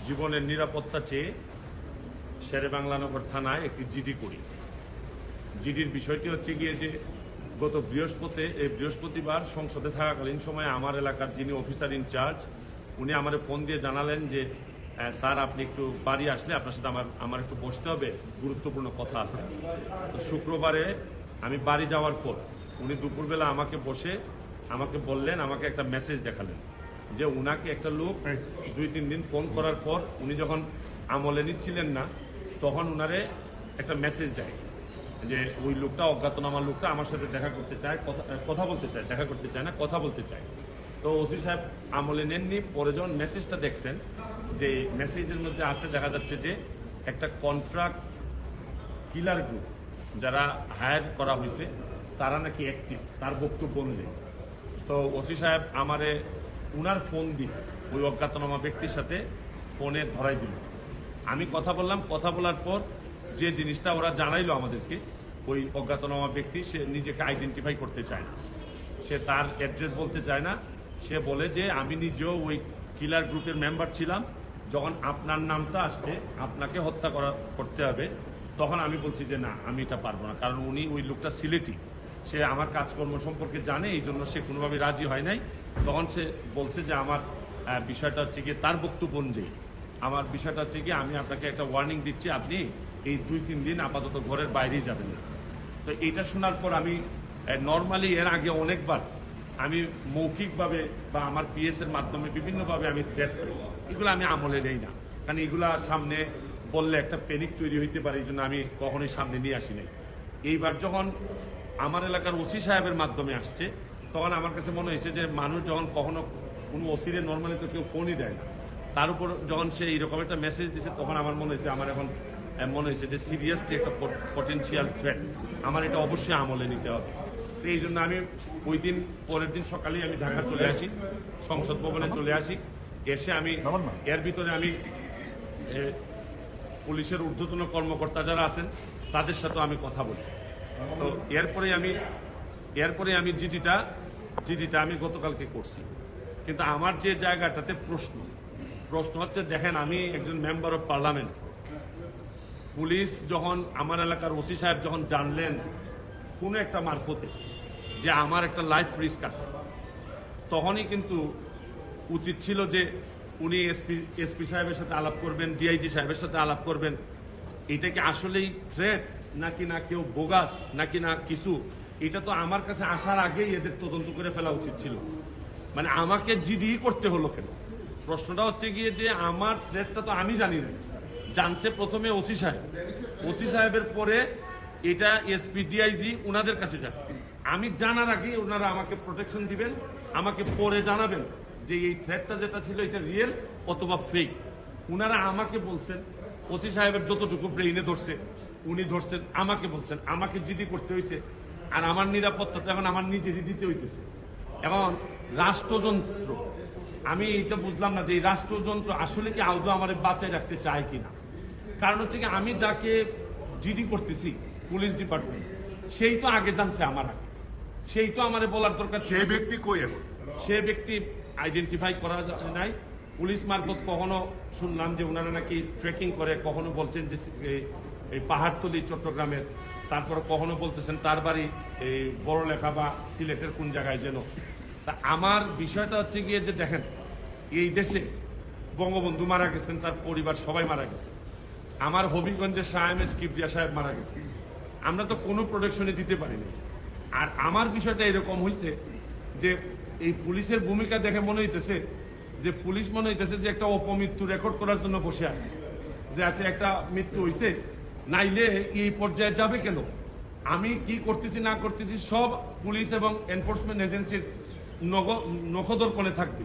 জীবনের নিরাপত্তা চেয়ে শেরেবাংলানগর থানায় একটি জিডি করি। জিডির বিষয়টি হচ্ছে গিয়ে যে গত বৃহস্পতিবার সংসদে থাকাকালীন সময়ে আমার এলাকার যিনি অফিসার ইনচার্জ উনি আমারে ফোন দিয়ে জানালেন যে স্যার আপনি একটু বাড়ি আসলে আপনার সাথে আমার একটু বসতে হবে, গুরুত্বপূর্ণ কথা আছে। তো শুক্রবারে আমি বাড়ি যাওয়ার পর উনি দুপুরবেলা আমাকে বললেন, আমাকে একটা মেসেজ দেখালেন যে উনাকে একটা লোক 2-3 দিন ফোন করার পর উনি যখন আমলে নিচ্ছিলেন না তখন উনারে একটা মেসেজ দেয় যে ওই লোকটা, অজ্ঞাতনামা লোকটা আমার সাথে দেখা করতে চায়, কথা বলতে চায়, দেখা করতে চায় না, কথা বলতে চায়। তো ওসি সাহেব আমলে নেননি। পরে যখন মেসেজটা দেখছেন, যে মেসেজের মধ্যে আছে দেখা যাচ্ছে যে একটা কন্ট্রাক্ট কিলার গ্রুপ যারা হায়ার করা হয়েছে তারা নাকি অ্যাক্টিভ, তার বক্তব্য অনুযায়ী। তো ওসি সাহেব আমারে উনার ফোন দিয়ে ওই অজ্ঞাতনামা ব্যক্তির সাথে ফোনে ধরাই দিল। আমি কথা বললাম, কথা বলার পর যে জিনিসটা ওরা জানাইলো আমাদেরকে, ওই অজ্ঞাতনামা ব্যক্তি সে নিজেকে আইডেন্টিফাই করতে চায় না, সে তার অ্যাড্রেস বলতে চায় না। সে বলে যে আমি নিজেও ওই কিলার গ্রুপের মেম্বার ছিলাম, যখন আপনার নামটা আসছে আপনাকে হত্যা করতে হবে, তখন আমি বলছি যে না আমি এটা পারবো না, কারণ উনি ওই লোকটা সিলেটি, সে আমার কাজকর্ম সম্পর্কে জানে, এই জন্য সে কোনোভাবে রাজি হয় নাই। তখন সে বলছে যে আমার বিষয়টা হচ্ছে গিয়ে, তার বক্তব্য অনুযায়ী আমার বিষয়টা হচ্ছে গিয়ে আমি আপনাকে একটা ওয়ার্নিং দিচ্ছি, আপনি এই 2-3 দিন আপাতত ঘরের বাইরেই যাবেন না। তো এইটা শোনার পর আমি নর্মালি এর আগে অনেকবার আমি মৌখিকভাবে বা আমার পিএস এর মাধ্যমে বিভিন্নভাবে আমি থ্রেট করেছি, এগুলো আমি আমলে নেই না, কারণ এগুলা সামনে বললে একটা প্যানিক তৈরি হইতে পারে, এই জন্য আমি কখনোই সামনে নিয়ে আসি নাই। এইবার যখন আমার এলাকার ওসি সাহেবের মাধ্যমে আসছে তখন আমার কাছে মনে হয়েছে যে মানুষ যখন কখনো কোনো ওসিরে নর্মালি তো কেউ ফোনই দেয় না, তার উপর যখন সে এইরকম একটা মেসেজ দিচ্ছে তখন আমার মনে হয়েছে, আমার এখন মনে হয়েছে যে সিরিয়াসলি একটা পটেনশিয়াল থ্রেট, আমার এটা অবশ্যই আমলে নিতে হবে। তো এই জন্য আমি ওই দিন পরের দিন সকালেই আমি ঢাকা চলে আসি, সংসদ ভবনে চলে আসি। এসে আমি এর ভিতরে আমি পুলিশের ঊর্ধ্বতন কর্মকর্তা যারা আছেন তাদের সাথে আমি কথা বলি। তো এরপরে আমি জিডিটা আমি গতকালকে করছি। কিন্তু আমার যে জায়গাটাতে প্রশ্ন হচ্ছে, দেখেন আমি একজন মেম্বার অফ পার্লামেন্ট, পুলিশ যখন আমার এলাকার ওসি সাহেব যখন জানলেন কোনো একটা মারফতে যে আমার একটা লাইফ রিস্ক আছে, তখনই কিন্তু উচিত ছিল যে উনি এসপি সাহেবের সাথে আলাপ করবেন, ডিআইজি সাহেবের সাথে আলাপ করবেন, এটা কি আসলেই থ্রেট নাকি না কেউ বোগাস নাকি না কিছু, এটা তো আমার কাছে আসার আগেই এদের তদন্ত করে ফেলা উচিত ছিল। মানে আমাকে জিডি করতে হলো কেন? প্রশ্নটা হচ্ছে গিয়ে যে আমার থ্রেটটা তো আমি জানি না, জানছে প্রথমে ওসি সাহেব, ওসি সাহেবের পরে এটা এসপি ডিআইজি ওনাদের কাছে যাবে। আমি জানার আগে ওনারা আমাকে প্রোটেকশন দিবেন, আমাকে পরে জানাবেন যে এই থ্রেটটা যেটা ছিল এটা রিয়েল অথবা ফেক। ওনারা আমাকে বলছেন, ওসি সাহেবের যতটুকু ব্রেইনে ধরছে উনি ধরছেন, আমাকে বলছেন, আমাকে জিডি করতে হয়েছে। আর আমার নিরাপত্তা তো এখন আমার নিজেরই দিতে হইতেছে। এখন রাষ্ট্রযন্ত্র, আমি এটা বুঝলাম না যে এই রাষ্ট্রযন্ত্র আসলে কি আদৌ আমার বাঁচায় রাখতে চায় কিনা। কারণ হচ্ছে কি, আমি যাকে জিডি করতেছি পুলিশ ডিপার্টমেন্ট, সেই তো আগে জানছে আমার আগে, সেই তো আমার বলার দরকার। সেই ব্যক্তি কই এখন? সে ব্যক্তি আইডেন্টিফাই করা নাই। পুলিশ মারফত কখনো শুনলাম যে ওনারা নাকি ট্রেকিং করে, কখনো বলছেন যে এই পাহাড়তলি চট্টগ্রামের, তারপর কখনো বলতেছেন তার বাড়ি এই বড়লেখা বা সিলেটের কোন জায়গায় যেন। তা আমার বিষয়টা হচ্ছে গিয়ে যে দেখেন, এই দেশে বঙ্গবন্ধু মারা গেছেন, তার পরিবার সবাই মারা গেছে, আমার হবিগঞ্জের শাহ এম এস কিবরিয়া সাহেব মারা গেছে, আমরা তো কোনো প্রোটেকশনে দিতে পারিনি। আর আমার বিষয়টা এরকম হয়েছে যে এই পুলিশের ভূমিকা দেখে মনে হইতেছে যে পুলিশ মনে হইতেছে যে একটা অপমৃত্যু রেকর্ড করার জন্য বসে আছে, যে আছে একটা মৃত্যু হয়েছে, নাইলে এই পর্যায়ে যাবে কেন। আমি কি করতেছি না করতেছি সব পুলিশ এবং এনফোর্সমেন্ট এজেন্সির নখদর্পণে থাকবে।